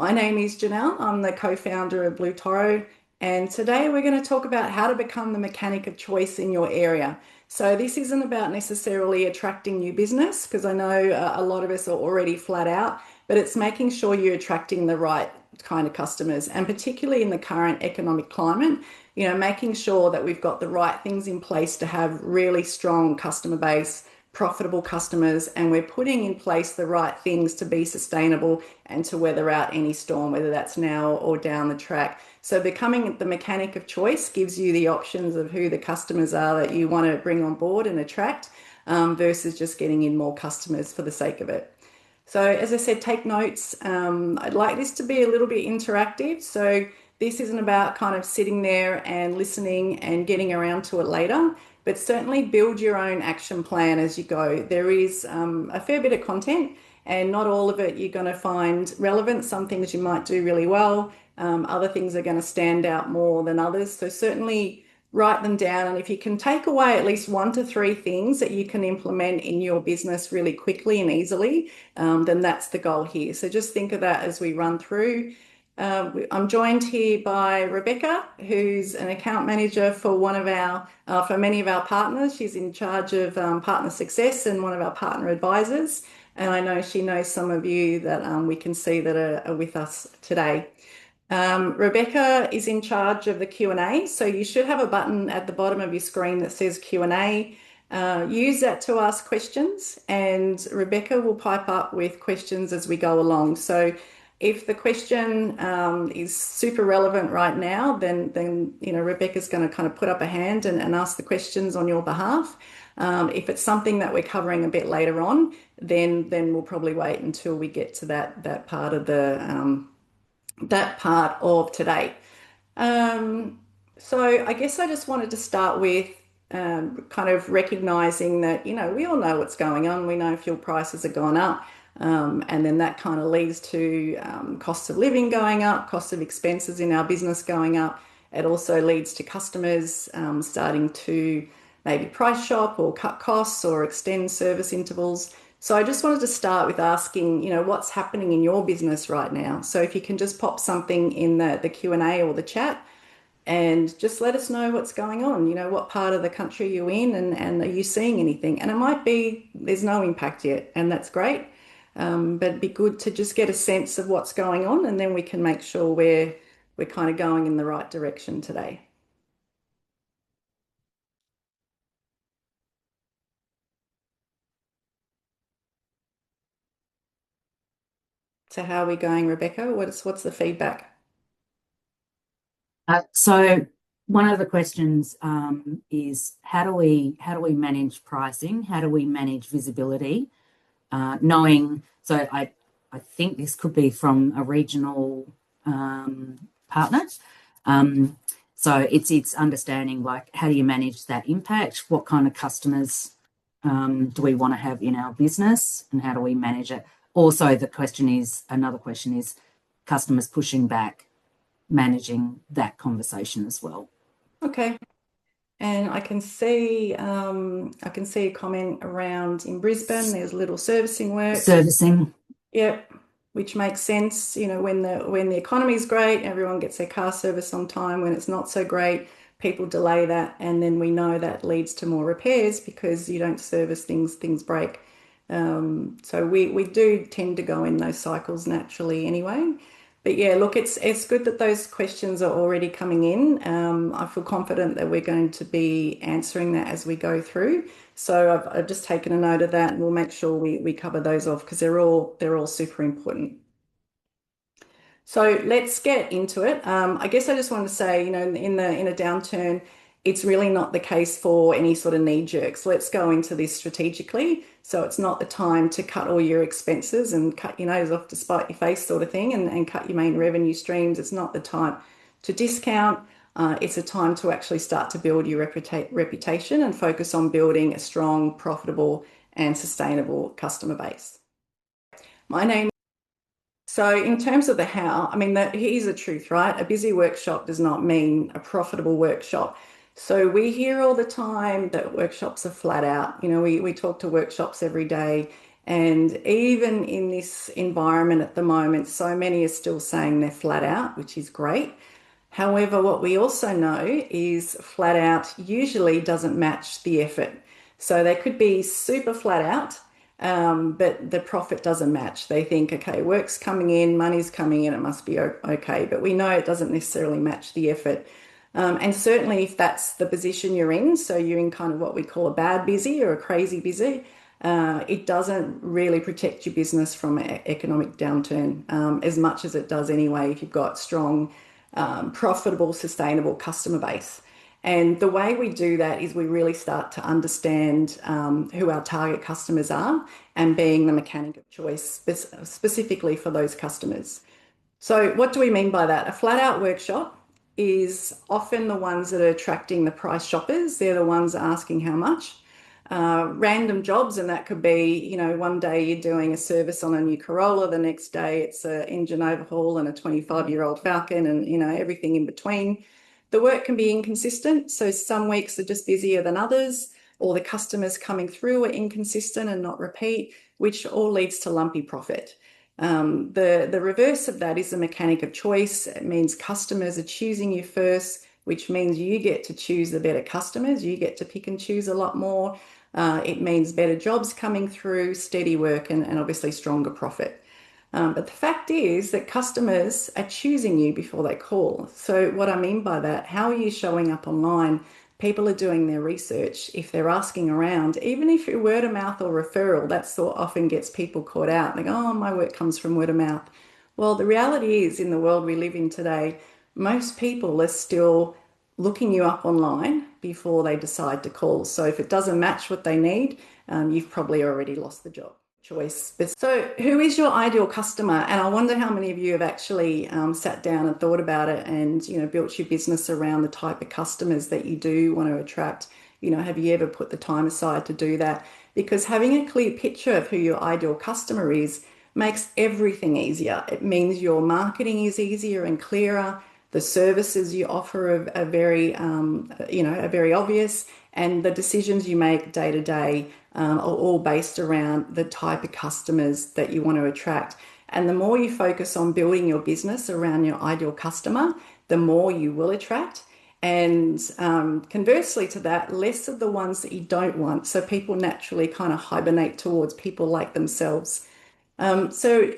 My name is Janelle. I'm the co-founder of Blue Toro, and today we're going to talk about how to become the mechanic of choice in your area. So this isn't about necessarily attracting new business, because I know a lot of us are already flat out, but it's making sure you're attracting the right kind of customers, and particularly in the current economic climate, making sure that we've got the right things in place to have really strong customer base, profitable customers, and we're putting in place the right things to be sustainable and to weather out any storm, whether that's now or down the track. So becoming the mechanic of choice gives you the options of who the customers are that you want to bring on board and attract, versus just getting in more customers for the sake of it. So as I said, take notes. I'd like this to be a little bit interactive. So this isn't about kind of sitting there and listening and getting around to it later, but certainly build your own action plan as you go. There is a fair bit of content, and not all of it you're going to find relevant. Some things you might do really well. Other things are going to stand out more than others. So certainly write them down. And if you can take away at least 1 to 3 things that you can implement in your business really quickly and easily, then that's the goal here. So just think of that as we run through. I'm joined here by Rebecca, who's an account manager for for many of our partners. She's in charge of partner success and one of our partner advisors. And I know she knows some of you that we can see that are with us today. Rebecca is in charge of the Q&A, so you should have a button at the bottom of your screen that says Q&A. Use that to ask questions, and Rebecca will pipe up with questions as we go along. So if the question is super relevant right now, then Rebecca's going to kind of put up a hand and ask the questions on your behalf. If it's something that we're covering a bit later on, then we'll probably wait until we get to that part of today. So I guess I just wanted to start with kind of recognizing that, we all know what's going on. We know fuel prices have gone up, and then that kind of leads to costs of living going up, costs of expenses in our business going up. It also leads to customers starting to maybe price shop or cut costs or extend service intervals. So I just wanted to start with asking, what's happening in your business right now? So if you can just pop something in the Q&A or the chat and just let us know what's going on, what part of the country you're in, and are you seeing anything? And it might be there's no impact yet, and that's great. But it'd be good to just get a sense of what's going on, and then we can make sure we're kind of going in the right direction today. So how are we going, Rebecca? What's the feedback? So one of the questions is how do we manage pricing? How do we manage visibility? I think this could be from a regional partner. So it's understanding, like, how do you manage that impact? What kind of customers do we want to have in our business, and how do we manage it? Also, another question is customers pushing back, managing that conversation as well. Okay. And I can see a comment around in Brisbane, there's little servicing work. Servicing. Yep, which makes sense. When the economy is great, everyone gets their car serviced on time. When it's not so great, people delay that, and then we know that leads to more repairs because you don't service things break. So we do tend to go in those cycles naturally anyway. But yeah, look, it's good that those questions are already coming in. I feel confident that we're going to be answering that as we go through. So I've just taken a note of that, and we'll make sure we cover those off because they're all super important. So let's get into it. I guess I just want to say, in a downturn, it's really not the case for any sort of knee jerks. Let's go into this strategically. So it's not the time to cut all your expenses and cut your nose off to spite your face sort of thing, and cut your main revenue streams. It's not the time to discount. It's a time to actually start to build your reputation and focus on building a strong, profitable, and sustainable customer base. So in terms of the how, here's the truth, right? A busy workshop does not mean a profitable workshop. So we hear all the time that workshops are flat out. We talk to workshops every day, And even in this environment at the moment, so many are still saying they're flat out, which is great. However, what we also know is flat out usually doesn't match the effort. So they could be super flat out, but the profit doesn't match. They think, okay, work's coming in, money's coming in, it must be okay. But we know it doesn't necessarily match the effort. And certainly, if that's the position you're in, so you're in kind of what we call a bad busy or a crazy busy, it doesn't really protect your business from economic downturn as much as it does anyway if you've got strong, profitable, sustainable customer base. And the way we do that is we really start to understand who our target customers are and being the mechanic of choice specifically for those customers. So, what do we mean by that? A flat out workshop is often the ones that are attracting the price shoppers. They're the ones asking how much. Random jobs, and that could be, one day you're doing a service on a new Corolla, the next day it's an engine overhaul and a 25-year-old Falcon, and everything in between. The work can be inconsistent, so some weeks are just busier than others, or the customers coming through are inconsistent and not repeat, which all leads to lumpy profit. The reverse of that is the mechanic of choice. It means customers are choosing you first, which means you get to choose the better customers. You get to pick and choose a lot more. It means better jobs coming through, steady work, and obviously stronger profit. But the fact is that customers are choosing you before they call. So, what I mean by that, how are you showing up online? People are doing their research. If they're asking around, even if you're word of mouth or referral, that's what often gets people caught out. They go, oh, my work comes from word of mouth. Well, the reality is, in the world we live in today, most people are still looking you up online before they decide to call. So if it doesn't match what they need, you've probably already lost the job choice. So who is your ideal customer? And I wonder how many of you have actually sat down and thought about it and, built your business around the type of customers that you do want to attract. Have you ever put the time aside to do that? Because having a clear picture of who your ideal customer is makes everything easier. It means your marketing is easier and clearer. The services you offer are very, are very obvious, and the decisions you make day to day are all based around the type of customers that you want to attract. And the more you focus on building your business around your ideal customer, the more you will attract. And conversely to that, less of the ones that you don't want. So people naturally kind of hibernate towards people like themselves. So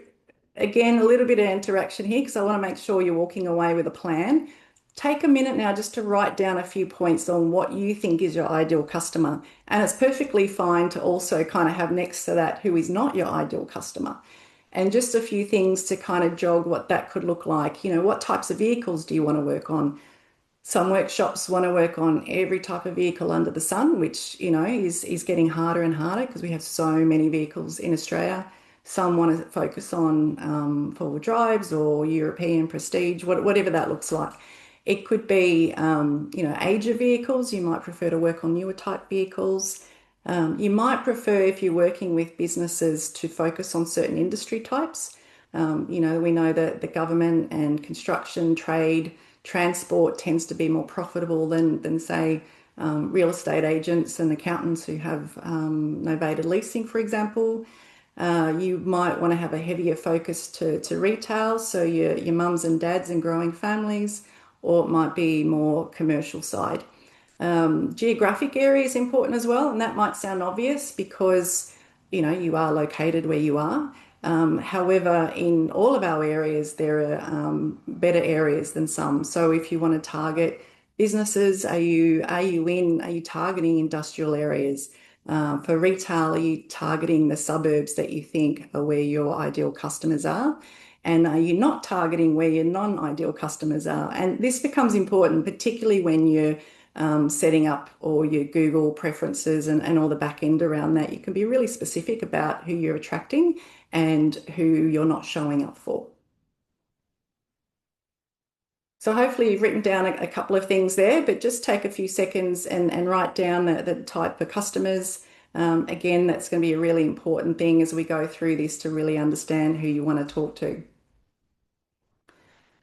again, a little bit of interaction here because I want to make sure you're walking away with a plan. Take a minute now just to write down a few points on what you think is your ideal customer. And it's perfectly fine to also kind of have next to that who is not your ideal customer. And just a few things to kind of jog what that could look like. What types of vehicles do you want to work on? Some workshops want to work on every type of vehicle under the sun, which, is getting harder and harder because we have so many vehicles in Australia. Some want to focus on four-wheel drives or European prestige, whatever that looks like. It could be, age of vehicles. You might prefer to work on newer type vehicles. You might prefer, if you're working with businesses, to focus on certain industry types. We know that the government and construction, trade, transport tends to be more profitable than say, real estate agents and accountants who have novated leasing, for example. You might want to have a heavier focus to retail, so your mums and dads and growing families, or it might be more commercial side. Geographic area is important as well, and that might sound obvious because you are located where you are. However, in all of our areas, there are better areas than some. So if you want to target businesses, are you targeting industrial areas? For retail, are you targeting the suburbs that you think are where your ideal customers are? And are you not targeting where your non-ideal customers are? And this becomes important, particularly when you're setting up all your Google preferences and all the back end around that. You can be really specific about who you're attracting and who you're not showing up for. So hopefully you've written down a couple of things there, but just take a few seconds and write down the type of customers. Again, that's going to be a really important thing as we go through this to really understand who you want to talk to.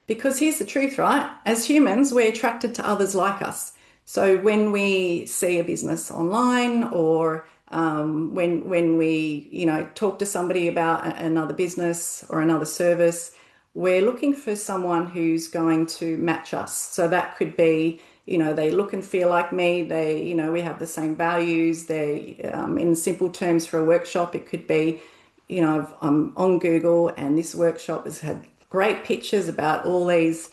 Because here's the truth, right? As humans, we're attracted to others like us. So when we see a business online or when we, talk to somebody about another business or another service, we're looking for someone who's going to match us. So that could be, they look and feel like me. They, we have the same values. They, in simple terms for a workshop, it could be, I'm on Google and this workshop has had great pictures about all these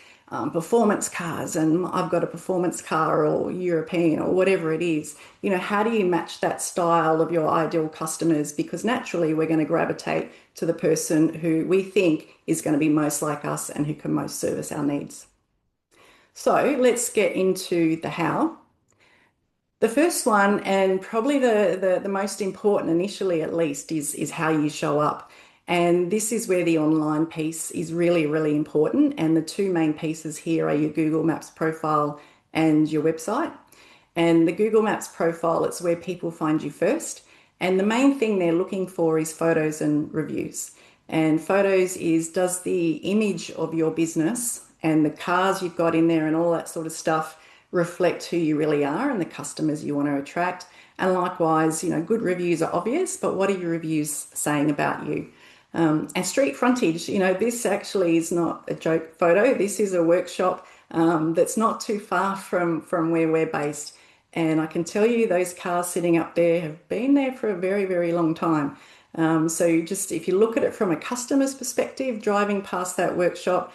performance cars, and I've got a performance car or European or whatever it is. How do you match that style of your ideal customers? Because naturally, we're going to gravitate to the person who we think is going to be most like us and who can most service our needs. So let's get into the how. The first one, and probably the most important initially at least, is how you show up. And this is where the online piece is really, really important. And the two main pieces here are your Google Maps profile and your website. And the Google Maps profile, it's where people find you first. And the main thing they're looking for is photos and reviews. And photos is, does the image of your business and the cars you've got in there and all that sort of stuff reflect who you really are and the customers you want to attract? And likewise, good reviews are obvious, but what are your reviews saying about you? And street frontage, this actually is not a joke photo. This is a workshop that's not too far from where we're based. And I can tell you those cars sitting up there have been there for a very, very long time. So just if you look at it from a customer's perspective, driving past that workshop,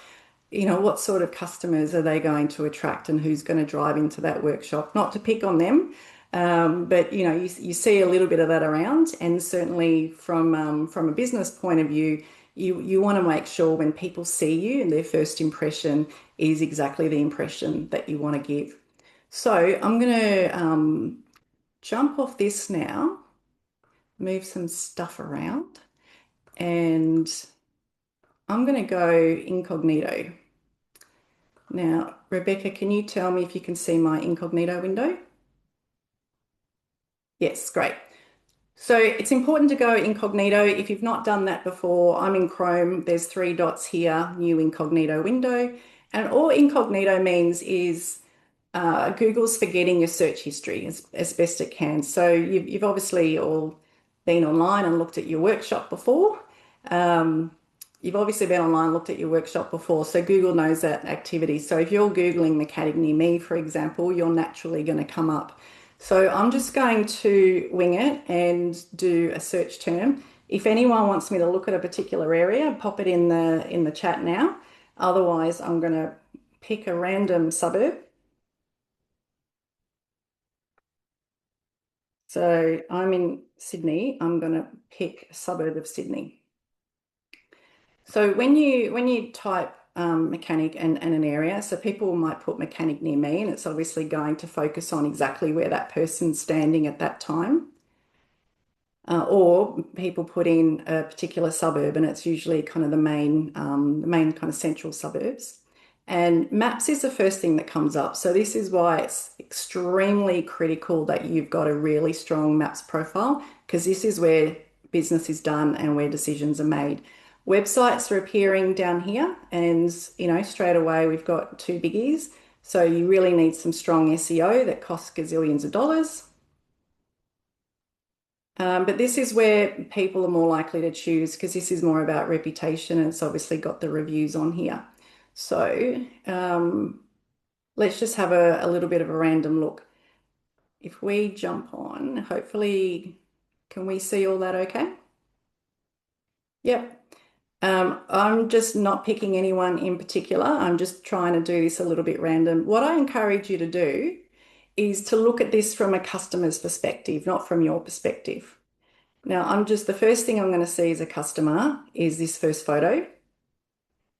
what sort of customers are they going to attract and who's going to drive into that workshop? Not to pick on them, but you see a little bit of that around, and certainly from a business point of view, you want to make sure when people see you and their first impression is exactly the impression that you want to give. So I'm going to jump off this now, move some stuff around, and I'm going to go incognito. Now, Rebecca, can you tell me if you can see my incognito window? Yes, great. So it's important to go incognito. If you've not done that before, I'm in Chrome. There's three dots here, new incognito window. And all incognito means is Google's forgetting your search history as best it can. So you've obviously all been online and looked at your workshop before. Um, you've obviously been online, looked at your workshop before. So Google knows that activity. So if you're Googling mechanic near me, for example, you're naturally going to come up. So I'm just going to wing it and do a search term. If anyone wants me to look at a particular area, pop it in the chat now. Otherwise, I'm going to pick a random suburb. So I'm in Sydney. I'm going to pick a suburb of Sydney. So when you type mechanic and an area, so people might put mechanic near me, and it's obviously going to focus on exactly where that person's standing at that time. Or people put in a particular suburb, and it's usually kind of the main kind of central suburbs. And maps is the first thing that comes up. So this is why it's extremely critical that you've got a really strong maps profile, because this is where business is done and where decisions are made. Websites are appearing down here, and straight away we've got two biggies. So you really need some strong SEO that costs gazillions of dollars. But this is where people are more likely to choose, because this is more about reputation and it's obviously got the reviews on here. So let's just have a little bit of a random look. If we jump on, hopefully, can we see all that okay? Yep. I'm just not picking anyone in particular. I'm just trying to do this a little bit random. What I encourage you to do is to look at this from a customer's perspective, not from your perspective. Now, the first thing I'm going to see as a customer is this first photo.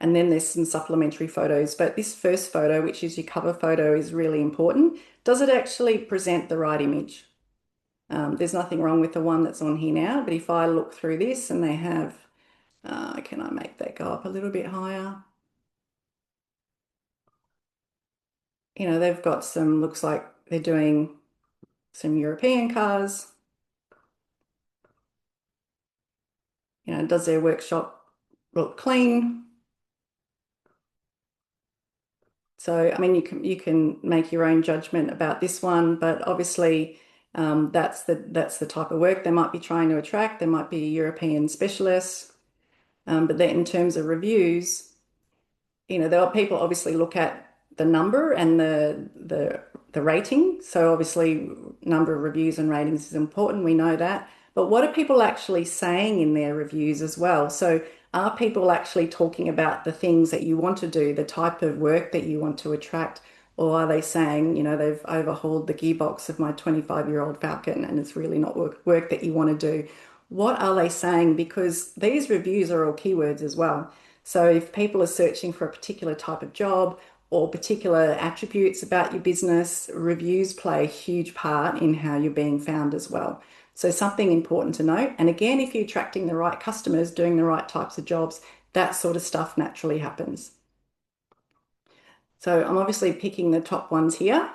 And then there's some supplementary photos. But this first photo, which is your cover photo, is really important. Does it actually present the right image? There's nothing wrong with the one that's on here now. But if I look through this and they have, can I make that go up a little bit higher? They've got looks like they're doing some European cars. Does their workshop look clean? So, I mean, you can make your own judgment about this one, but obviously, That's the type of work they might be trying to attract. There might be European specialists, but then in terms of reviews, there are people obviously look at the number and the rating. So obviously, number of reviews and ratings is important. We know that. But what are people actually saying in their reviews as well? So are people actually talking about the things that you want to do, the type of work that you want to attract? Or are they saying, they've overhauled the gearbox of my 25-year-old Falcon and it's really not work that you want to do? What are they saying? Because these reviews are all keywords as well. So if people are searching for a particular type of job or particular attributes about your business, reviews play a huge part in how you're being found as well. So something important to note. And again, if you're attracting the right customers, doing the right types of jobs, that sort of stuff naturally happens. So I'm obviously picking the top ones here.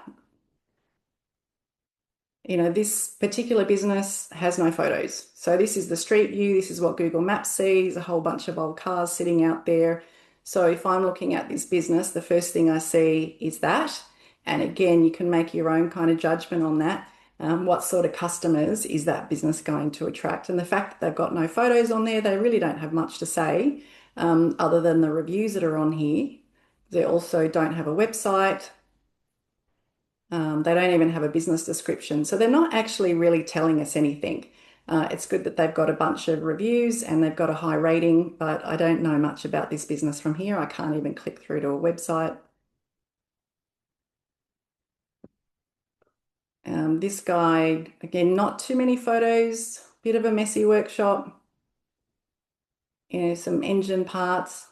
This particular business has no photos. So this is the street view. This is what Google Maps sees, a whole bunch of old cars sitting out there. So if I'm looking at this business, the first thing I see is that. And again, you can make your own kind of judgment on that. What sort of customers is that business going to attract? And the fact that they've got no photos on there, they really don't have much to say other than the reviews that are on here. They also don't have a website. They don't even have a business description. So they're not actually really telling us anything. It's good that they've got a bunch of reviews and they've got a high rating, but I don't know much about this business from here. I can't even click through to a website. This guy, again, not too many photos, bit of a messy workshop, some engine parts.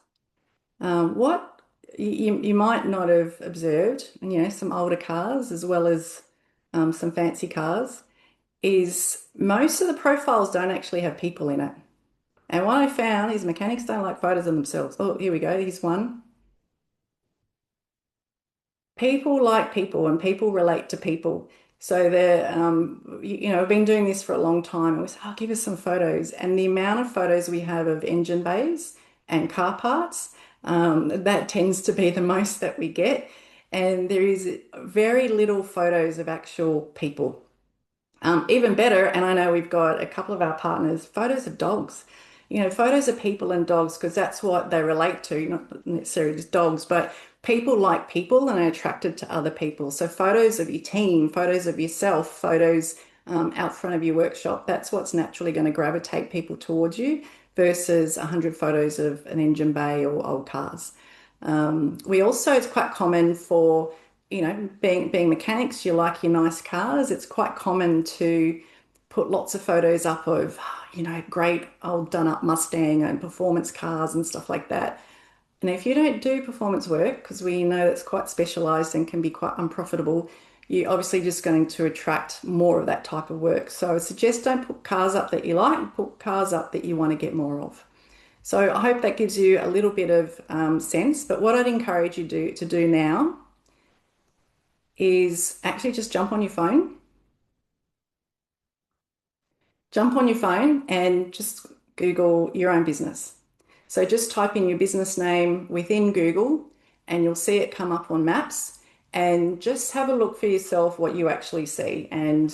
What you might not have observed, some older cars as well as some fancy cars, is most of the profiles don't actually have people in it. And what I found is mechanics don't like photos of themselves. Oh, here we go. Here's one. People like people and people relate to people. So I've been doing this for a long time. It was, oh, give us some photos. And the amount of photos we have of engine bays and car parts, that tends to be the most that we get. And there is very little photos of actual people. Even better, and I know we've got a couple of our partners, photos of dogs. Photos of people and dogs, because that's what they relate to, not necessarily just dogs, but people like people and are attracted to other people. So photos of your team, photos of yourself, photos out front of your workshop, that's what's naturally going to gravitate people towards you versus 100 photos of an engine bay or old cars. It's quite common for being mechanics, you like your nice cars. It's quite common to put lots of photos up of, great old done up Mustang and performance cars and stuff like that. And if you don't do performance work, because we know it's quite specialized and can be quite unprofitable, you're obviously just going to attract more of that type of work. So I suggest don't put cars up that you like, put cars up that you want to get more of. So I hope that gives you a little bit of sense. But what I'd encourage you to do now is actually just jump on your phone and just Google your own business. So just type in your business name within Google and you'll see it come up on maps and just have a look for yourself what you actually see. And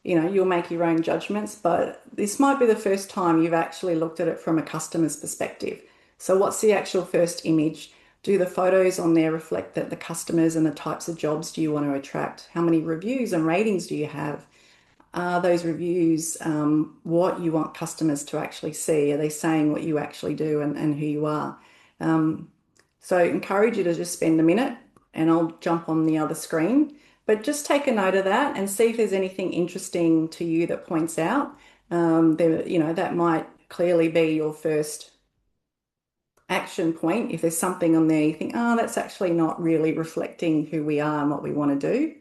you'll make your own judgments, but this might be the first time you've actually looked at it from a customer's perspective. So what's the actual first image? Do the photos on there reflect that the customers and the types of jobs do you want to attract? How many reviews and ratings do you have? Are those reviews what you want customers to actually see? Are they saying what you actually do and who you are? So I encourage you to just spend a minute and I'll jump on the other screen. But just take a note of that and see if there's anything interesting to you that points out. That might clearly be your first action point. If there's something on there you think, oh, that's actually not really reflecting who we are and what we want to do.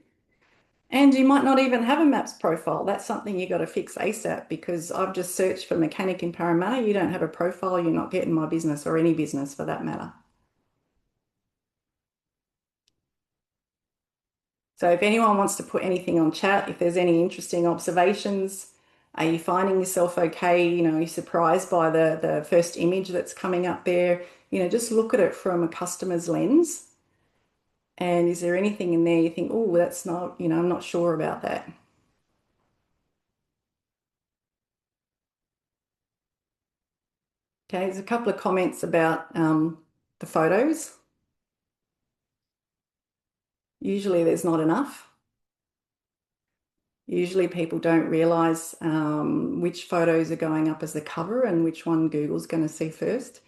And you might not even have a maps profile. That's something you got to fix ASAP because I've just searched for mechanic in Parramatta. You don't have a profile, you're not getting my business or any business for that matter. So if anyone wants to put anything on chat, if there's any interesting observations, are you finding yourself okay? Are you surprised by the first image that's coming up there? Just look at it from a customer's lens. And is there anything in there you think, oh, that's not, I'm not sure about that. Okay, there's a couple of comments about the photos. Usually there's not enough. Usually people don't realize which photos are going up as the cover and which one Google's going to see first.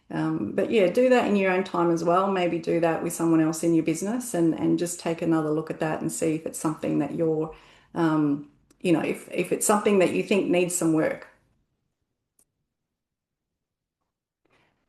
But yeah, do that in your own time as well. Maybe do that with someone else in your business and just take another look at that and see if it's something that you're, if it's something that you think needs some work.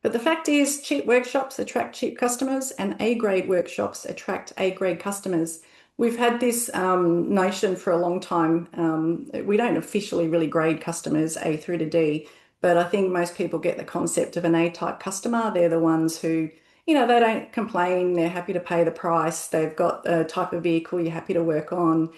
But the fact is, cheap workshops attract cheap customers and A-grade workshops attract A-grade customers. We've had this notion for a long time. We don't officially really grade customers A through to D, but I think most people get the concept of an A-type customer. They're the ones who, they don't complain. They're happy to pay the price. They've got a type of vehicle you're happy to work on.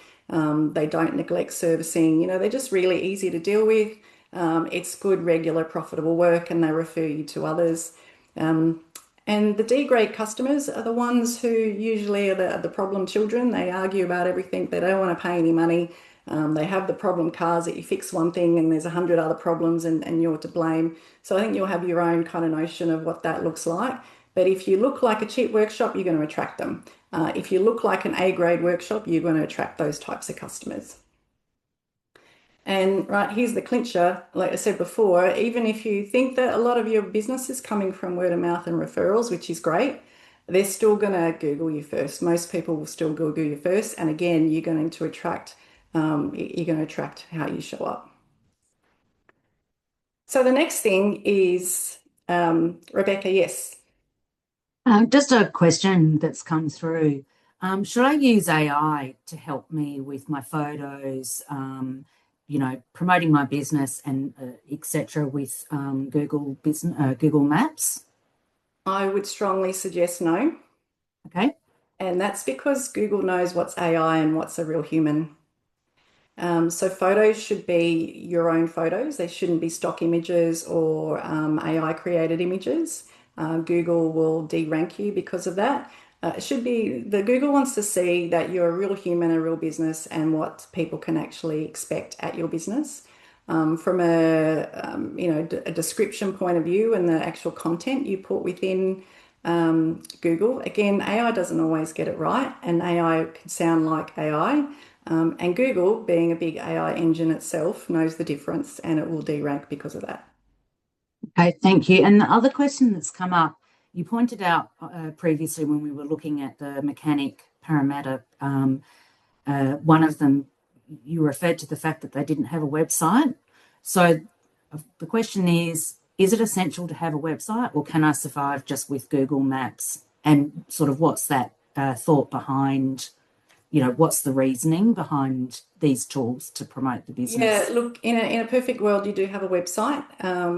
They don't neglect servicing. They're just really easy to deal with. It's good, regular, profitable work, and they refer you to others. Um, and the D grade customers are the ones who usually are the problem children. They argue about everything. They don't want to pay any money. They have the problem cars that you fix one thing and there's 100 other problems and you're to blame. So I think you'll have your own kind of notion of what that looks like. But if you look like a cheap workshop, you're going to attract them. If you look like an A grade workshop, you're going to attract those types of customers. And right, here's the clincher. Like I said before, even if you think that a lot of your business is coming from word of mouth and referrals, which is great, they're still going to Google you first. Most people will still Google you first. And again, you're going to attract how you show up. So the next thing is, Rebecca, yes. Just a question that's come through. Should I use AI to help me with my photos, promoting my business and etc. with Google Maps? I would strongly suggest no. Okay. And that's because Google knows what's AI and what's a real human. So photos should be your own photos. They shouldn't be stock images or AI created images. Google will de-rank you because of that. It should be the Google wants to see that you're a real human, a real business, and what people can actually expect at your business. From a description point of view and the actual content you put within Google. Again, AI doesn't always get it right, and AI can sound like AI. And Google, being a big AI engine itself, knows the difference and it will de-rank because of that. Okay, thank you. And the other question that's come up, you pointed out previously when we were looking at the mechanic Parramatta, one of them, you referred to the fact that they didn't have a website. So the question is it essential to have a website or can I survive just with Google Maps? And sort of what's that thought behind, what's the reasoning behind these tools to promote the Yeah, business? look, in a perfect world, you do have a website,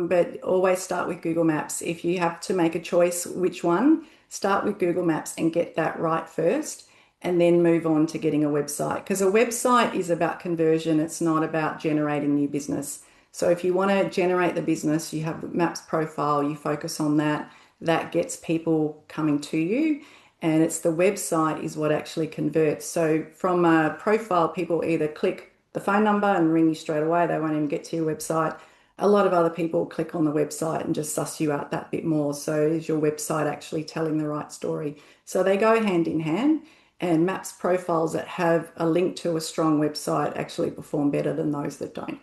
but always start with Google Maps. If you have to make a choice, which one, start with Google Maps and get that right first, and then move on to getting a website. Because a website is about conversion, it's not about generating new business. So if you want to generate the business, you have Maps profile, you focus on that, that gets people coming to you. And it's the website is what actually converts. So from a profile, people either click the phone number and ring you straight away. They won't even get to your website. A lot of other people click on the website and just suss you out that bit more. So is your website actually telling the right story? So they go hand in hand. And Maps profiles that have a link to a strong website actually perform better than those that don't.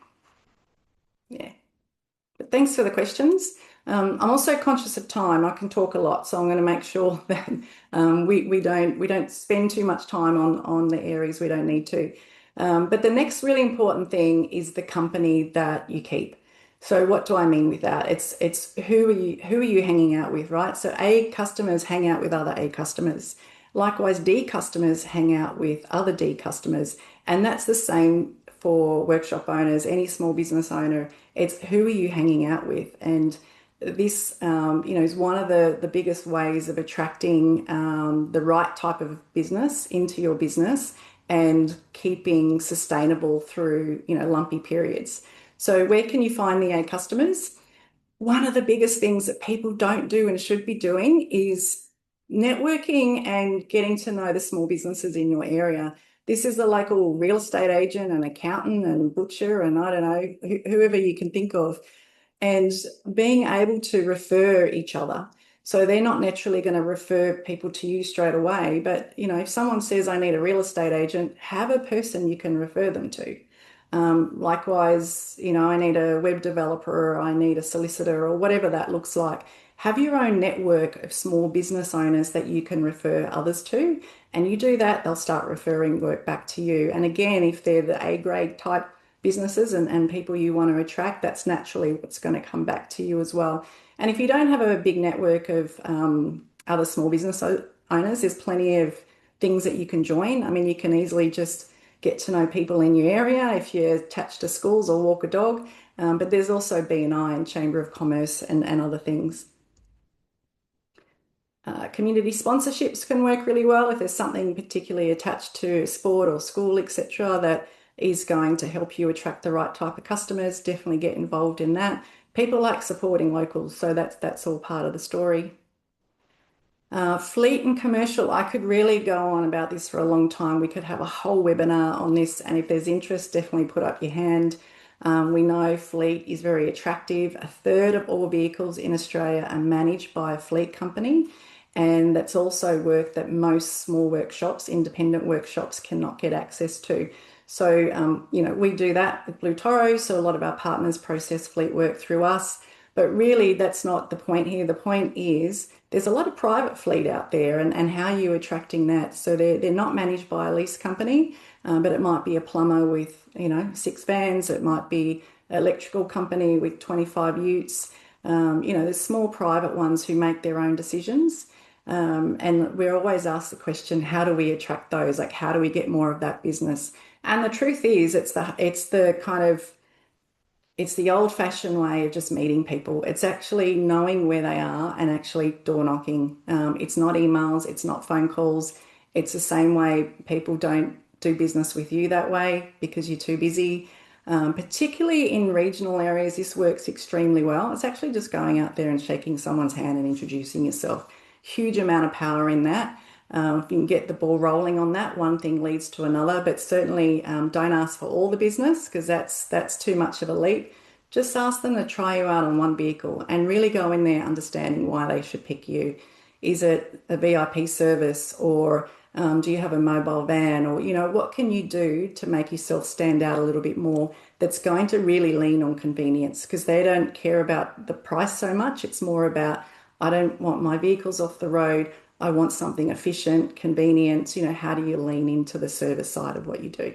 Yeah. But thanks for the questions. I'm also conscious of time. I can talk a lot, so I'm going to make sure that we don't spend too much time on the areas we don't need to. But the next really important thing is the company that you keep. So what do I mean with that? It's who are you hanging out with, right? So A customers hang out with other A customers. Likewise, D customers hang out with other D customers, and that's the same for workshop owners, any small business owner. It's who are you hanging out with, and this is one of the biggest ways of attracting the right type of business into your business and keeping sustainable through lumpy periods. So where can you find the A customers? One of the biggest things that people don't do and should be doing is networking and getting to know the small businesses in your area. This is the local real estate agent and accountant and butcher and I don't know, whoever you can think of. and being able to refer each other. So they're not naturally going to refer people to you straight away. But, if someone says, I need a real estate agent, have a person you can refer them to. Likewise, I need a web developer or I need a solicitor or whatever that looks like. Have your own network of small business owners that you can refer others to. And you do that, they'll start referring work back to you. And again, if they're the A grade type businesses and people you want to attract, that's naturally what's going to come back to you as well. And if you don't have a big network of other small business owners, there's plenty of things that you can join. I mean, you can easily just get to know people in your area if you're attached to schools or walk a dog. But there's also BNI and Chamber of Commerce and other things. Community sponsorships can work really well if there's something particularly attached to sport or school, etc., that is going to help you attract the right type of customers. Definitely get involved in that. People like supporting locals, so that's all part of the story. Fleet and commercial, I could really go on about this for a long time. We could have a whole webinar on this, and if there's interest, definitely put up your hand. We know fleet is very attractive. A third of all vehicles in Australia are managed by a fleet company, and that's also work that most small workshops, independent workshops, cannot get access to. So, we do that with Blue Toro, so a lot of our partners process fleet work through us. But really, that's not the point here. The point is there's a lot of private fleet out there, and how are you attracting that? So they're not managed by a lease company, but it might be a plumber with, 6 vans. It might be an electrical company with 25 utes. There's small private ones who make their own decisions. And we're always asked the question, how do we attract those? Like, how do we get more of that business? And the truth is, it's the old-fashioned way of just meeting people. It's actually knowing where they are and actually door knocking. It's not emails, it's not phone calls. It's the same way people don't do business with you that way because you're too busy. Particularly in regional areas, this works extremely well. It's actually just going out there and shaking someone's hand and introducing yourself. Huge amount of power in that. If you can get the ball rolling on that, one thing leads to another, but certainly don't ask for all the business because that's too much of a leap. Just ask them to try you out on one vehicle and really go in there understanding why they should pick you. Is it a VIP service or do you have a mobile van or, what can you do to make yourself stand out a little bit more that's going to really lean on convenience because they don't care about the price so much. It's more about, I don't want my vehicles off the road. I want something efficient, convenient. How do you lean into the service side of what you do?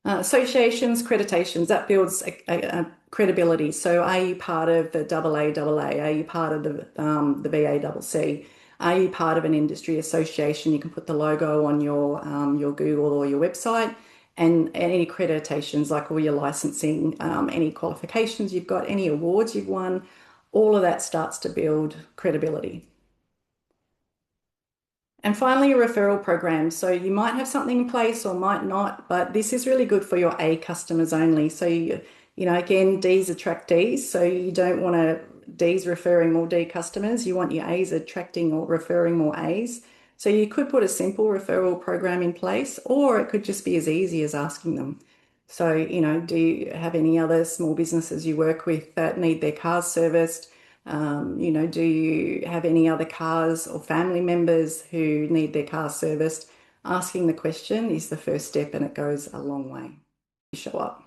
Associations, accreditations, that builds a credibility. So are you part of the AAA? Are you part of the BACC? Are you part of an industry association? You can put the logo on your Google or your website and any accreditations like all your licensing, any qualifications you've got, any awards you've won, all of that starts to build credibility. And finally, a referral program. So you might have something in place or might not, but this is really good for your A customers only. So again, D's attract D's. So you don't want D's referring more D customers. You want your A's attracting or referring more A's. So you could put a simple referral program in place, or it could just be as easy as asking them. So, do you have any other small businesses you work with that need their cars serviced? Do you have any other cars or family members who need their cars serviced? Asking the question is the first step and it goes a long way. You show up.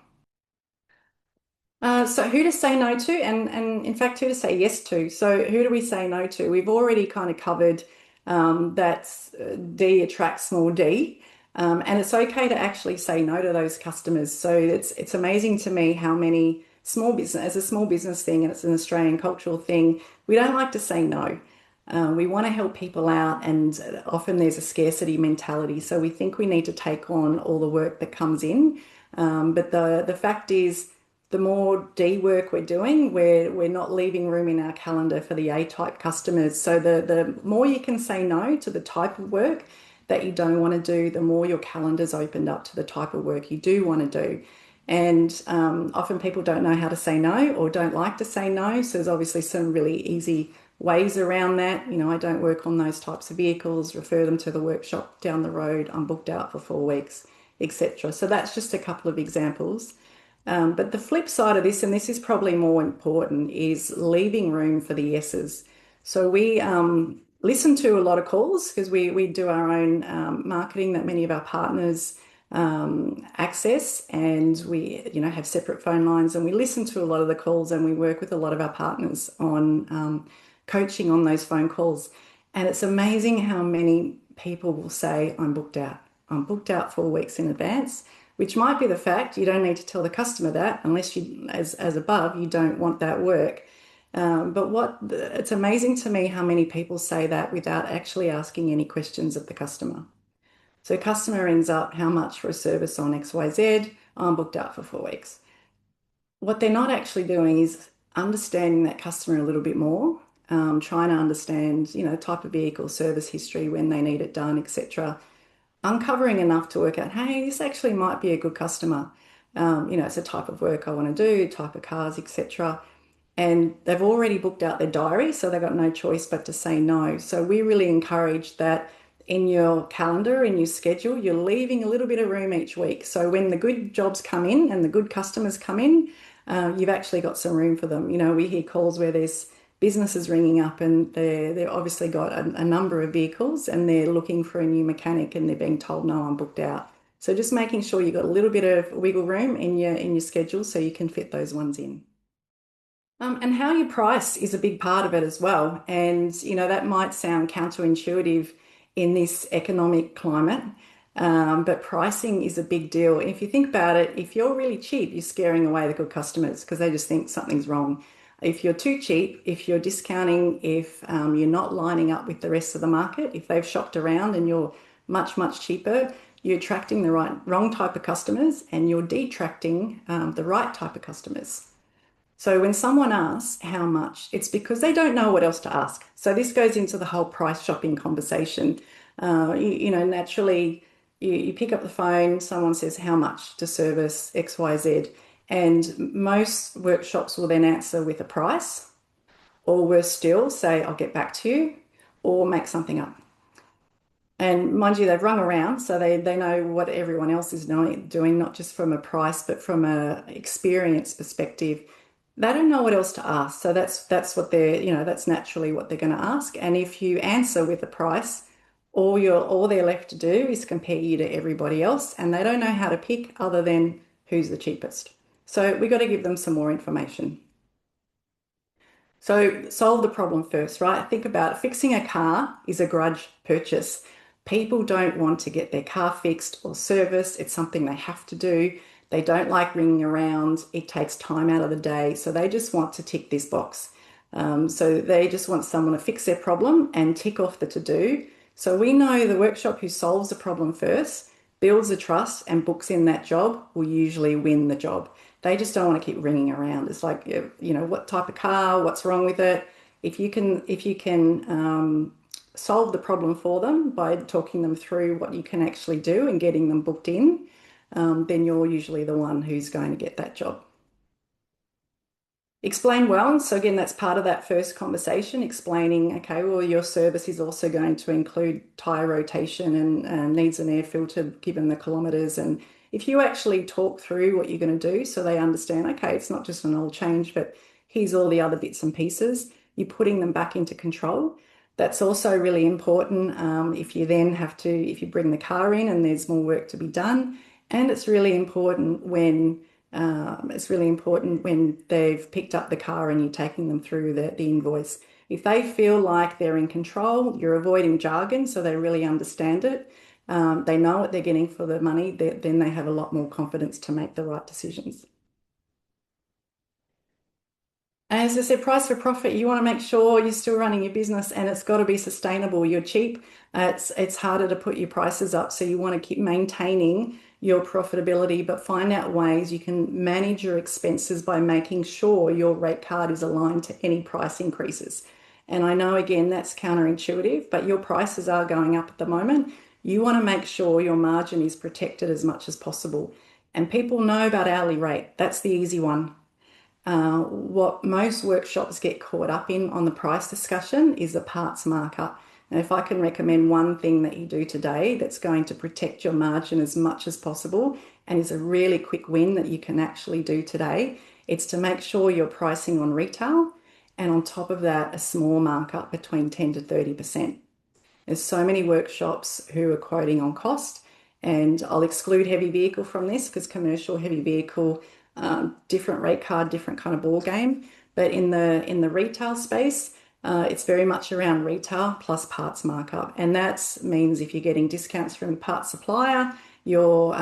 So who to say no to and in fact who to say yes to. So who do we say no to? We've already kind of covered that D attracts small d. And it's okay to actually say no to those customers. So it's amazing to me how many small business, as a small business thing, and it's an Australian cultural thing, we don't like to say no. We want to help people out, and often there's a scarcity mentality. So we think we need to take on all the work that comes in. But the fact is, the more D work we're doing, we're not leaving room in our calendar for the A-type customers. So the more you can say no to the type of work that you don't want to do, the more your calendar's opened up to the type of work you do want to do. And often people don't know how to say no or don't like to say no. So there's obviously some really easy ways around that. I don't work on those types of vehicles, refer them to the workshop down the road. I'm booked out for 4 weeks, etc. So that's just a couple of examples. But the flip side of this, and this is probably more important, is leaving room for the yeses. So we listen to a lot of calls because we do our own marketing that many of our partners access, and we have separate phone lines, and we listen to a lot of the calls, and we work with a lot of our partners on coaching on those phone calls. And it's amazing how many people will say, I'm booked out. I'm booked out 4 weeks in advance, which might be the fact. You don't need to tell the customer that unless you, as above, you don't want that work. But it's amazing to me how many people say that without actually asking any questions of the customer. So customer rings up, how much for a service on XYZ? I'm booked out for 4 weeks. What they're not actually doing is understanding that customer a little bit more, trying to understand, type of vehicle, service history, when they need it done, etc. Uncovering enough to work out, hey, this actually might be a good customer. It's a type of work I want to do, type of cars, etc. And they've already booked out their diary, so they've got no choice but to say no. So we really encourage that in your calendar, in your schedule, you're leaving a little bit of room each week. So when the good jobs come in and the good customers come in, you've actually got some room for them. We hear calls where there's businesses ringing up and they've obviously got a number of vehicles and they're looking for a new mechanic and they're being told, no, I'm booked out. So just making sure you've got a little bit of wiggle room in your schedule so you can fit those ones in. And how you price is a big part of it as well. And, that might sound counterintuitive in this economic climate, but pricing is a big deal. If you think about it, if you're really cheap, you're scaring away the good customers because they just think something's wrong. If you're too cheap, if you're discounting, if you're not lining up with the rest of the market, if they've shopped around and you're much, much cheaper, you're attracting the wrong type of customers and you're detracting the right type of customers. So when someone asks how much, it's because they don't know what else to ask. So this goes into the whole price shopping conversation. Naturally, you pick up the phone, someone says how much to service XYZ, and most workshops will then answer with a price, or worse still, say, I'll get back to you, or make something up. And mind you, they've rung around, so they know what everyone else is doing, not just from a price, but from a experience perspective. They don't know what else to ask. So that's what that's naturally what they're going to ask. And if you answer with a price, all they're left to do is compare you to everybody else, and they don't know how to pick other than who's the cheapest. So we got to give them some more information. So solve the problem first, right? Think about it. Fixing a car is a grudge purchase. People don't want to get their car fixed or serviced. It's something they have to do. They don't like ringing around. It takes time out of the day. So they just want to tick this box. So they just want someone to fix their problem and tick off the to-do. So we know the workshop who solves the problem first, builds the trust and books in that job will usually win the job. They just don't want to keep ringing around. It's like, what type of car, what's wrong with it. If you can solve the problem for them by talking them through what you can actually do and getting them booked in, then you're usually the one who's going to get that job. Explain well. So again, that's part of that first conversation, explaining, okay, well, your service is also going to include tyre rotation and needs an air filter given the kilometres. And if you actually talk through what you're going to do so they understand, okay, it's not just an oil change, but here's all the other bits and pieces, you're putting them back into control. That's also really important if you bring the car in and there's more work to be done. And it's really important when they've picked up the car and you're taking them through the invoice. If they feel like they're in control, you're avoiding jargon, so they really understand it. They know what they're getting for the money, then they have a lot more confidence to make the right decisions. As I said, price for profit, you want to make sure you're still running your business and it's got to be sustainable. You're cheap. It's harder to put your prices up, so you want to keep maintaining your profitability, but find out ways you can manage your expenses by making sure your rate card is aligned to any price increases. And I know, again, that's counterintuitive, but your prices are going up at the moment. You want to make sure your margin is protected as much as possible. And people know about hourly rate. That's the easy one. What most workshops get caught up in on the price discussion is the parts markup. And if I can recommend one thing that you do today that's going to protect your margin as much as possible and is a really quick win that you can actually do today, it's to make sure you're pricing on retail and on top of that, a small markup between 10 to 30%. There's so many workshops who are quoting on cost, and I'll exclude heavy vehicle from this because commercial heavy vehicle, different rate card, different kind of ball game. But in the retail space, it's very much around retail plus parts markup, and that means if you're getting discounts from a parts supplier, you're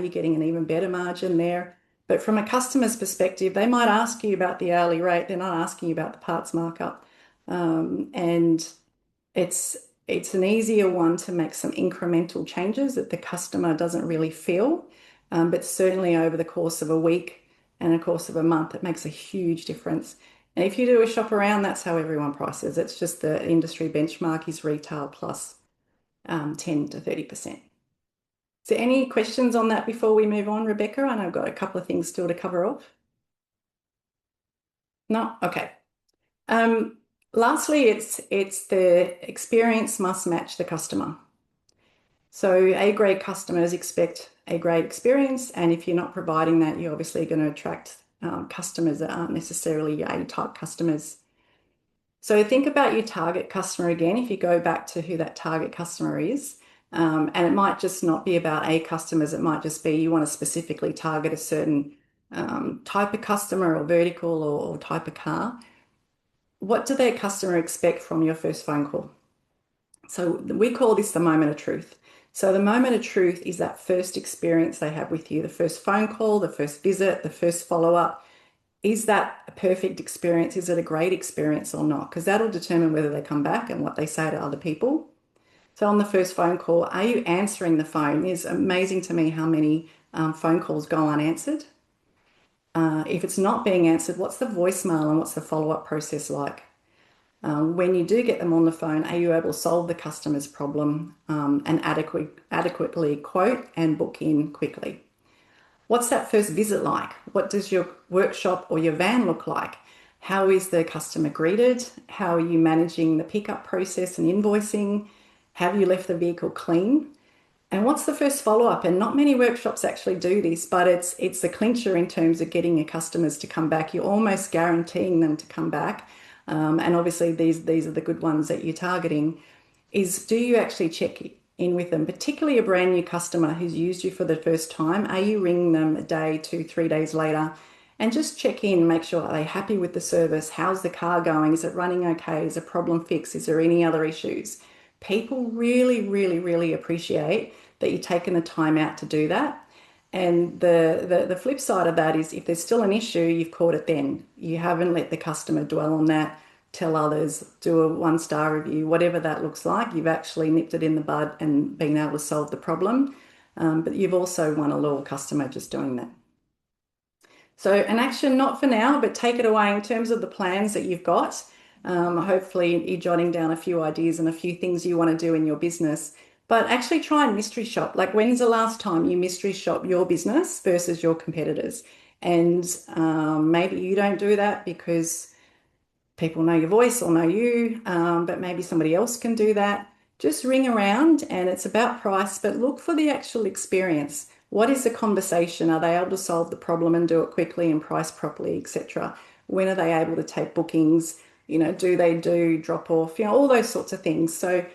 getting an even better margin there. But from a customer's perspective, they might ask you about the hourly rate. They're not asking you about the parts markup, and it's it's an easier one to make some incremental changes that the customer doesn't really feel, but certainly over the course of a week and the course of a month, it makes a huge difference. And if you do a shop around, that's how everyone prices. It's just the industry benchmark is retail plus 10 to 30%. So any questions on that before we move on, Rebecca? I know I've got a couple of things still to cover off. No? Okay. Lastly, it's the experience must match the customer. So A-grade customers expect A-grade experience, and if you're not providing that, you're obviously going to attract customers that aren't necessarily A-type customers. So think about your target customer again. If you go back to who that target customer is, and it might just not be about A customers, it might just be you want to specifically target a certain type of customer or vertical or type of car. What do their customer expect from your first phone call? So we call this the moment of truth. So the moment of truth is that first experience they have with you, the first phone call, the first visit, the first follow-up. Is that a perfect experience? Is it a great experience or not? Because that'll determine whether they come back and what they say to other people. So on the first phone call, are you answering the phone? It's amazing to me how many phone calls go unanswered. If it's not being answered, what's the voicemail and what's the follow-up process like? When you do get them on the phone, are you able to solve the customer's problem and adequately quote and book in quickly? What's that first visit like? What does your workshop or your van look like? How is the customer greeted? How are you managing the pickup process and invoicing? Have you left the vehicle clean? And what's the first follow-up? And not many workshops actually do this, but it's the clincher in terms of getting your customers to come back. You're almost guaranteeing them to come back. And obviously these are the good ones that you're targeting, is do you actually check in with them, particularly a brand new customer who's used you for the first time? Are you ringing them a day, 2, 3 days later and just check in, make sure are they happy with the service? How's the car going? Is it running okay? Is a problem fixed? Is there any other issues? People really, really, really appreciate that you've taken the time out to do that. And the flip side of that is if there's still an issue, you've caught it then. You haven't let the customer dwell on that, tell others, do a 1-star review, whatever that looks like. You've actually nipped it in the bud and been able to solve the problem. But you've also won a loyal customer just doing that. So an action not for now, but take it away in terms of the plans that you've got. Hopefully you're jotting down a few ideas and a few things you want to do in your business. But actually try and mystery shop. Like when's the last time you mystery shop your business versus your competitors? And maybe you don't do that because people know your voice or know you, but maybe somebody else can do that. Just ring around and it's about price, but look for the actual experience. What is the conversation? Are they able to solve the problem and do it quickly and price properly, etc.? When are they able to take bookings? Do they do drop off? All those sorts of things. So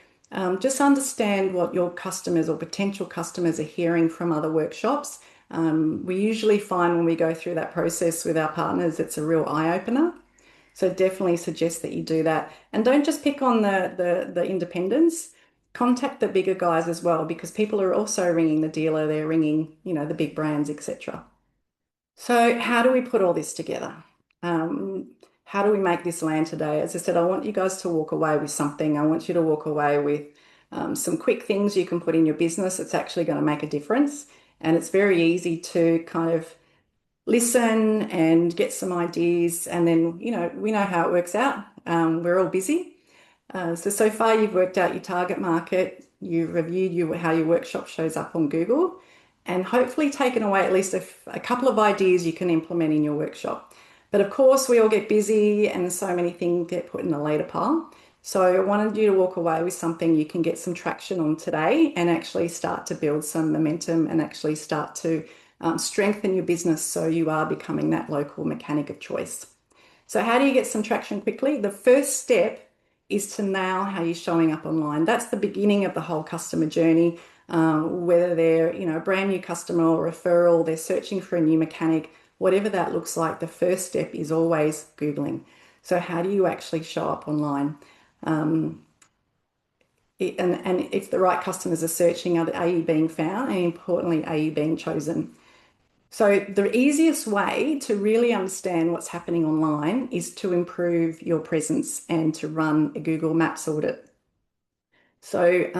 just understand what your customers or potential customers are hearing from other workshops. We usually find when we go through that process with our partners, it's a real eye-opener. So definitely suggest that you do that. And don't just pick on the independents. Contact the bigger guys as well, because people are also ringing the dealer, they're ringing, the big brands, etc. So how do we put all this together? How do we make this land today? As I said, I want you guys to walk away with something. I want you to walk away with some quick things you can put in your business. It's actually going to make a difference. And it's very easy to kind of listen and get some ideas. And then, we know how it works out. We're all busy. So far you've worked out your target market, you've reviewed how your workshop shows up on Google, and hopefully taken away at least a couple of ideas you can implement in your workshop. But of course, we all get busy and so many things get put in a later pile. So I wanted you to walk away with something you can get some traction on today and actually start to build some momentum and actually start to strengthen your business so you are becoming that local mechanic of choice. So how do you get some traction quickly? The first step is to nail how you're showing up online. That's the beginning of the whole customer journey. Whether they're, a brand new customer or referral, they're searching for a new mechanic, whatever that looks like, the first step is always Googling. So how do you actually show up online? Um, and if the right customers are searching, are you being found? And importantly, are you being chosen? So the easiest way to really understand what's happening online is to improve your presence and to run a Google Maps audit. So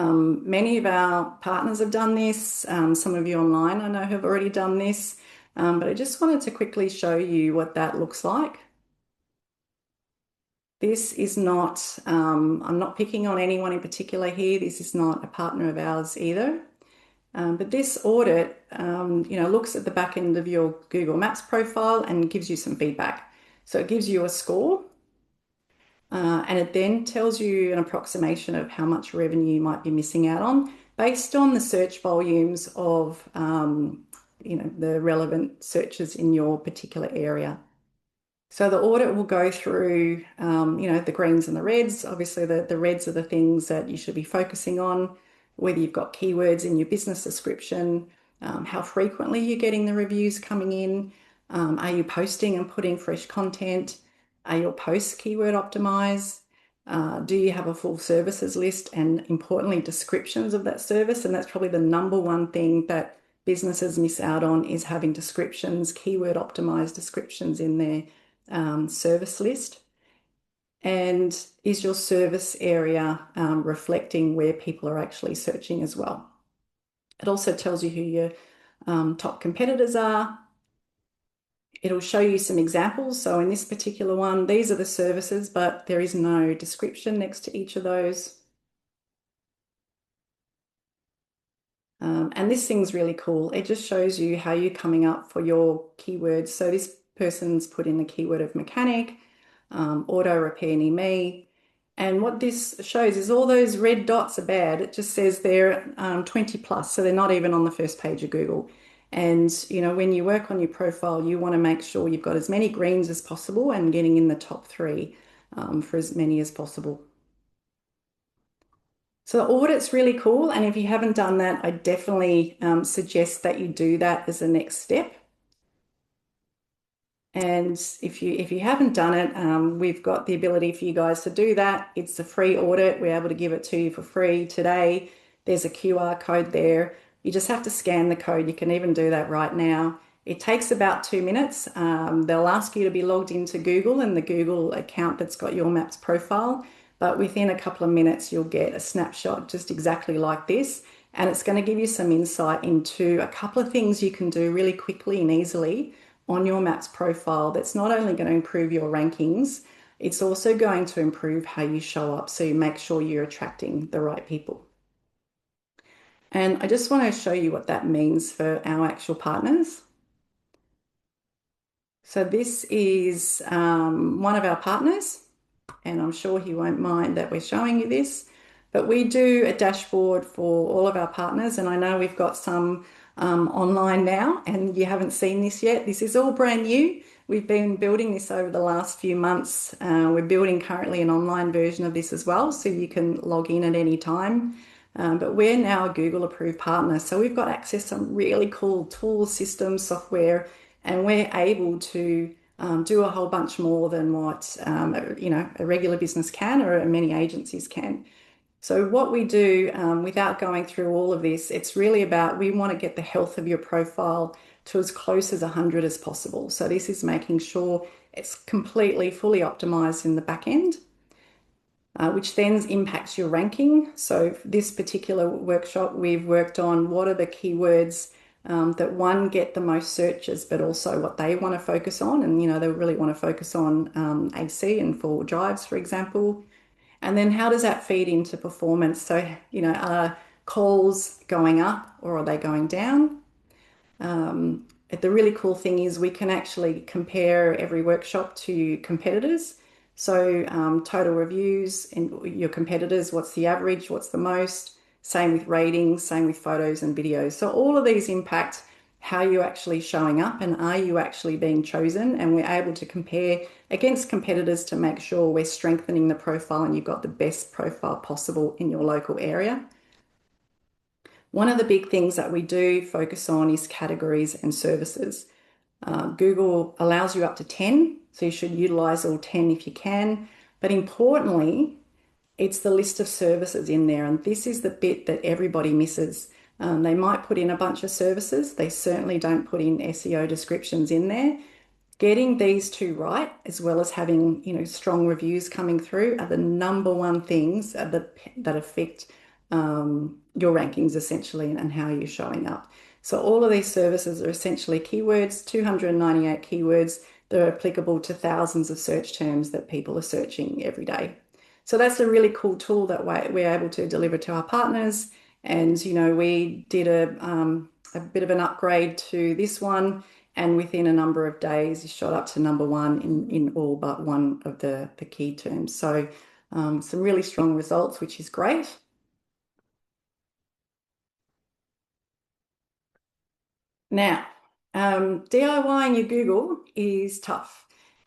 many of our partners have done this. Some of you online I know have already done this, but I just wanted to quickly show you what that looks like. This is not, I'm not picking on anyone in particular here. This is not a partner of ours either. But this audit, looks at the back end of your Google Maps profile and gives you some feedback. So it gives you a score, and it then tells you an approximation of how much revenue you might be missing out on based on the search volumes of, the relevant searches in your particular area. So the audit will go through, the greens and the reds. Obviously, the reds are the things that you should be focusing on, whether you've got keywords in your business description, how frequently you're getting the reviews coming in, are you posting and putting fresh content, are your posts keyword optimized, do you have a full services list, and importantly, descriptions of that service. And that's probably the number one thing that businesses miss out on is having descriptions, keyword optimized descriptions in their service list? And is your service area reflecting where people are actually searching as well? It also tells you who your top competitors are. It'll show you some examples. So in this particular one, these are the services, but there is no description next to each of those. And this thing's really cool. It just shows you how you're coming up for your keywords. So this person's put in the keyword of mechanic, auto repair near me. And what this shows is all those red dots are bad. It just says they're 20 plus, so they're not even on the first page of Google. And when you work on your profile, you want to make sure you've got as many greens as possible and getting in the top three for as many as possible. So the audit's really cool. And if you haven't done that, I definitely suggest that you do that as a next step. And if you haven't done it, we've got the ability for you guys to do that. It's a free audit. We're able to give it to you for free today. There's a QR code there. You just have to scan the code. You can even do that right now. It takes about 2 minutes. They'll ask you to be logged into Google and the Google account that's got your Maps profile. But within a couple of minutes, you'll get a snapshot just exactly like this. And it's going to give you some insight into a couple of things you can do really quickly and easily on your Maps profile that's not only going to improve your rankings, it's also going to improve how you show up so you make sure you're attracting the right people. And I just want to show you what that means for our actual partners. So this is one of our partners, and I'm sure he won't mind that we're showing you this, but we do a dashboard for all of our partners, and I know we've got some online now, and you haven't seen this yet. This is all brand new. We've been building this over the last few months. We're building currently an online version of this as well, so you can log in at any time. But we're now a Google approved partner, so we've got access to some really cool tools, systems, software, and we're able to do a whole bunch more than what a regular business can or many agencies can. So what we do, without going through all of this, it's really about we want to get the health of your profile to as close as 100 as possible. So this is making sure it's completely fully optimized in the back end, which then impacts your ranking. So for this particular workshop, we've worked on what are the keywords that one get the most searches, but also what they want to focus on. And, they really want to focus on AC and four-wheel drives, for example. And then how does that feed into performance? So, are calls going up or are they going down? The really cool thing is we can actually compare every workshop to competitors. So total reviews and your competitors, what's the average, what's the most, same with ratings, same with photos and videos. So all of these impact how you're actually showing up and are you actually being chosen? And we're able to compare against competitors to make sure we're strengthening the profile and you've got the best profile possible in your local area. One of the big things that we do focus on is categories and services. Google allows you up to 10, so you should utilize all 10 if you can. But importantly, it's the list of services in there, and this is the bit that everybody misses. They might put in a bunch of services, they certainly don't put in SEO descriptions in there. Getting these two right, as well as having strong reviews coming through, are the number one things that affect your rankings essentially and how you're showing up. So all of these services are essentially keywords, 298 keywords that are applicable to thousands of search terms that people are searching every day. So that's a really cool tool that we're able to deliver to our partners. And we did a bit of an upgrade to this one, and within a number of days, it shot up to number one in all but one of the key terms. So some really strong results, which is great. Now, DIYing your Google is tough.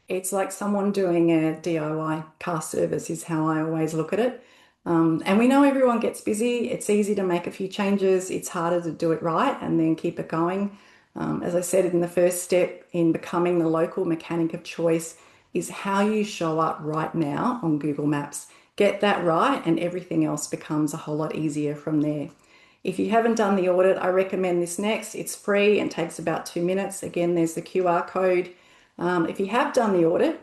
It's like someone doing a DIY car service is how I always look at it. And we know everyone gets busy. It's easy to make a few changes. It's harder to do it right and then keep it going. As I said, in the first step in becoming the local mechanic of choice is how you show up right now on Google Maps. Get that right, and everything else becomes a whole lot easier from there. If you haven't done the audit, I recommend this next. It's free and takes about 2 minutes. Again, there's the QR code. If you have done the audit,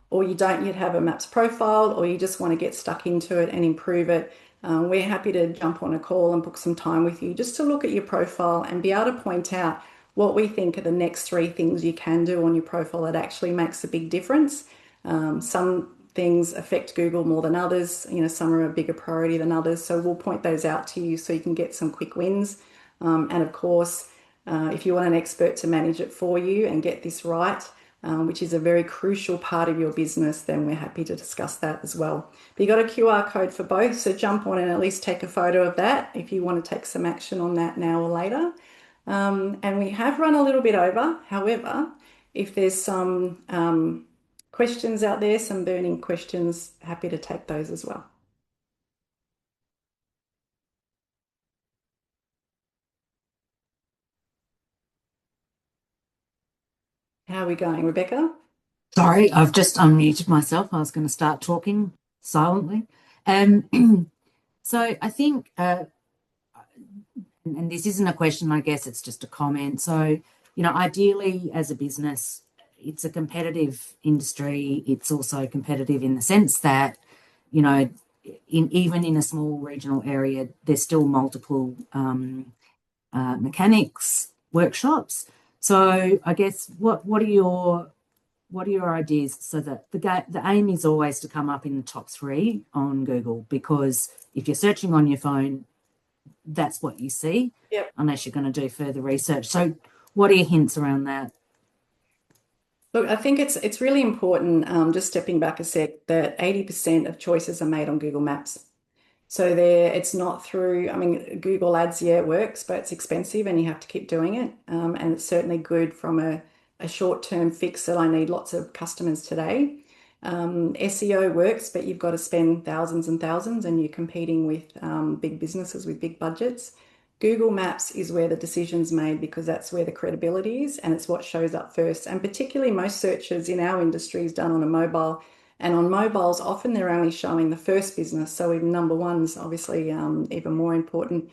or you don't yet have a MAPS profile, or you just want to get stuck into it and improve it, we're happy to jump on a call and book some time with you just to look at your profile and be able to point out what we think are the next 3 things you can do on your profile that actually makes a big difference. Some things affect Google more than others. Some are a bigger priority than others. So we'll point those out to you so you can get some quick wins. And of course, if you want an expert to manage it for you and get this right, which is a very crucial part of your business, then we're happy to discuss that as well. But you've got a QR code for both, so jump on and at least take a photo of that if you want to take some action on that now or later. And we have run a little bit over. However, if there's some questions out there, some burning questions, happy to take those as well. How are we going, Rebecca? Sorry, I've just unmuted myself. I was going to start talking silently. So I think, and this isn't a question, I guess it's just a comment. So, ideally as a business, it's a competitive industry. It's also competitive in the sense that, even in a small regional area, there's still multiple mechanics workshops. So I guess what are your ideas so that the aim is always to come up in the top 3 on Google, because if you're searching on your phone, that's what you see, Yep. unless you're going to do further research. So what are your hints around that? Look, I think it's really important, just stepping back a sec, that 80% of choices are made on Google Maps. So it's not through, Google Ads, yeah, it works, but it's expensive and you have to keep doing it. And it's certainly good from a short-term fix that I need lots of customers today. SEO works, but you've got to spend thousands and thousands and you're competing with big businesses with big budgets. Google Maps is where the decision's made because that's where the credibility is and it's what shows up first. And particularly most searches in our industry is done on a mobile. And on mobiles, often they're only showing the first business. So even number one's obviously even more important.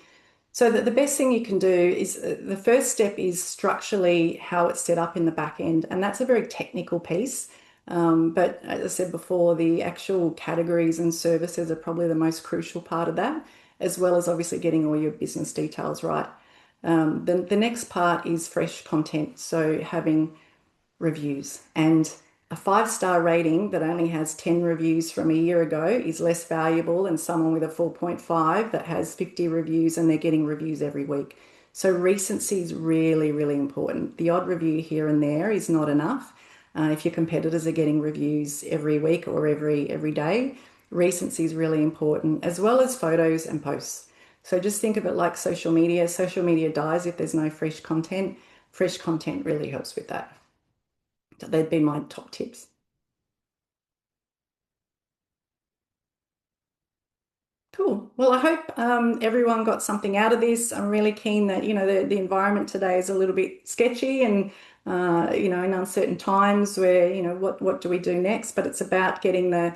So the best thing you can do is the first step is structurally how it's set up in the back end. And that's a very technical piece. But as I said before, the actual categories and services are probably the most crucial part of that, as well as obviously getting all your business details right. The next part is fresh content. So having reviews, and a 5-star rating that only has 10 reviews from a year ago is less valuable than someone with a 4.5 that has 50 reviews and they're getting reviews every week. So recency is really, really important. The odd review here and there is not enough. if your competitors are getting reviews every week or every day, recency is really important, as well as photos and posts. So just think of it like social media. Social media dies if there's no fresh content. Fresh content really helps with that. So they'd be my top tips. Cool. Well, I hope everyone got something out of this. I'm really keen that, the environment today is a little bit sketchy and, in uncertain times where, what do we do next? But it's about getting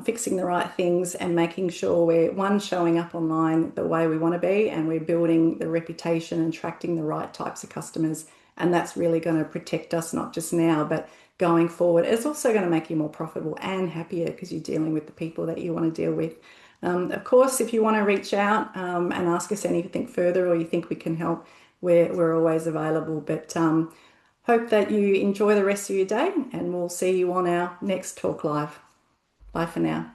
fixing the right things and making sure we're, one, showing up online the way we want to be, and we're building the reputation and attracting the right types of customers. And that's really going to protect us, not just now, but going forward. It's also going to make you more profitable and happier because you're dealing with the people that you want to deal with. Of course, if you want to reach out and ask us anything further, or you think we can help, we're always available. But hope that you enjoy the rest of your day, and we'll see you on our next Talk Live. Bye for now.